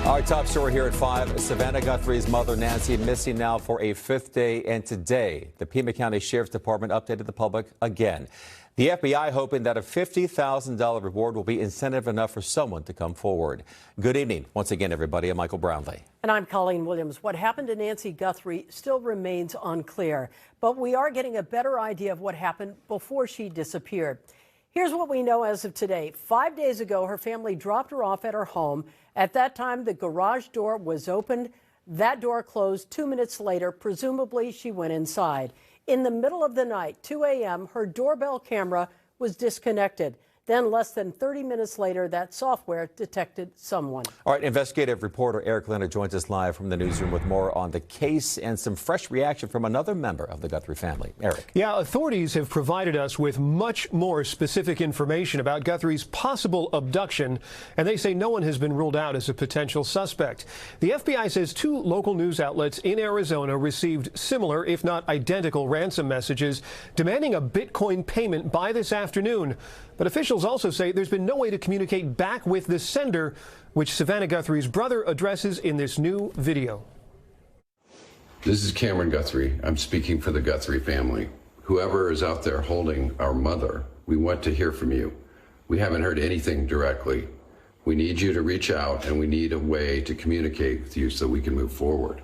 Our top story here at 5. Savannah Guthrie's mother, Nancy, missing now for a 5th day. And today, the Pima County Sheriff's Department updated the public again. The FBI hoping that a $50,000 reward will be incentive enough for someone to come forward. Good evening. Once again, everybody. I'm Michael Brownlee. And I'm Colleen Williams. What happened to Nancy Guthrie still remains unclear, but we are getting a better idea of what happened before she disappeared. Here's what we know as of today. 5 days ago, her family dropped her off at her home. At that time, the garage door was opened. That door closed 2 minutes later. Presumably, she went inside. In the middle of the night, 2 a.m., her doorbell camera was disconnected. Then less than 30 minutes later, that software detected someone. All right, investigative reporter Eric Leonard joins us live from the newsroom with more on the case and some fresh reaction from another member of the Guthrie family. Eric. Yeah, authorities have provided us with much more specific information about Guthrie's possible abduction, and they say no one has been ruled out as a potential suspect. The FBI says 2 local news outlets in Arizona received similar, if not identical, ransom messages demanding a Bitcoin payment by this afternoon. But officials also say there's been no way to communicate back with the sender, which Savannah Guthrie's brother addresses in this new video. This is Cameron Guthrie. I'm speaking for the Guthrie family. Whoever is out there holding our mother, we want to hear from you. We haven't heard anything directly. We need you to reach out, and we need a way to communicate with you so we can move forward.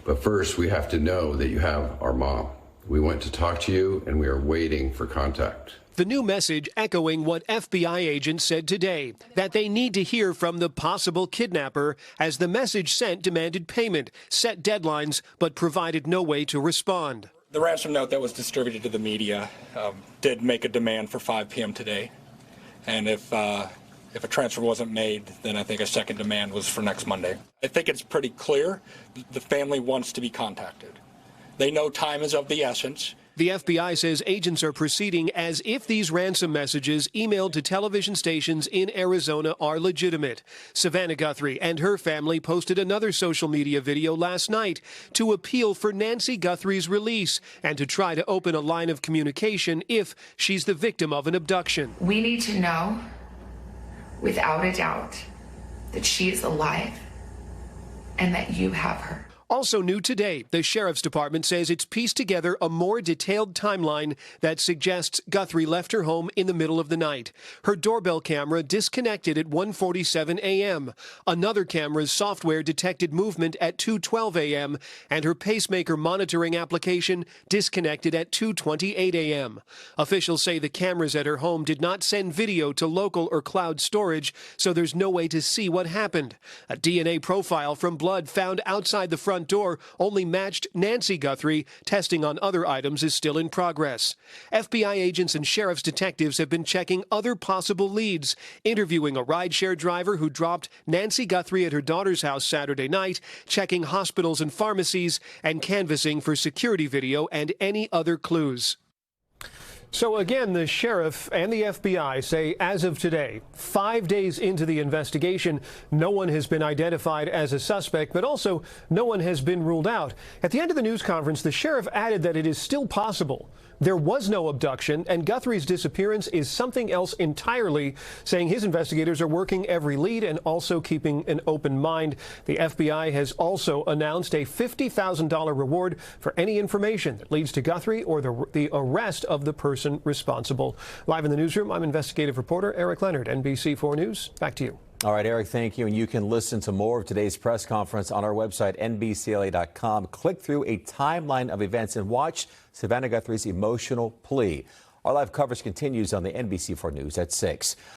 But first, we have to know that you have our mom. We want to talk to you, and we are waiting for contact. The new message echoing what FBI agents said today, that they need to hear from the possible kidnapper, as the message sent demanded payment, set deadlines, but provided no way to respond. The ransom note that was distributed to the media did make a demand for 5 p.m. today. And if a transfer wasn't made, then I think a second demand was for next Monday. I think it's pretty clear the family wants to be contacted. They know time is of the essence. The FBI says agents are proceeding as if these ransom messages emailed to television stations in Arizona are legitimate. Savannah Guthrie and her family posted another social media video last night to appeal for Nancy Guthrie's release and to try to open a line of communication if she's the victim of an abduction. We need to know, without a doubt, that she is alive and that you have her. Also new today, the Sheriff's Department says it's pieced together a more detailed timeline that suggests Guthrie left her home in the middle of the night. Her doorbell camera disconnected at 1:47 a.m. Another camera's software detected movement at 2:12 a.m. and her pacemaker monitoring application disconnected at 2:28 a.m. Officials say the cameras at her home did not send video to local or cloud storage, so there's no way to see what happened. A DNA profile from blood found outside the front door only matched Nancy Guthrie. Testing on other items is still in progress. FBI agents and sheriff's detectives have been checking other possible leads, interviewing a rideshare driver who dropped Nancy Guthrie at her daughter's house Saturday night, checking hospitals and pharmacies, and canvassing for security video and any other clues. So again, the sheriff and the FBI say as of today, 5 days into the investigation, no one has been identified as a suspect, but also no one has been ruled out. At the end of the news conference, the sheriff added that it is still possible there was no abduction and Guthrie's disappearance is something else entirely, saying his investigators are working every lead and also keeping an open mind. The FBI has also announced a $50,000 reward for any information that leads to Guthrie or the arrest of the person responsible. Live in the newsroom, I'm investigative reporter Eric Leonard, NBC4 News. Back to you. All right, Eric, thank you. And you can listen to more of today's press conference on our website, NBCLA.com. Click through a timeline of events and watch Savannah Guthrie's emotional plea. Our live coverage continues on the NBC4 News at 6.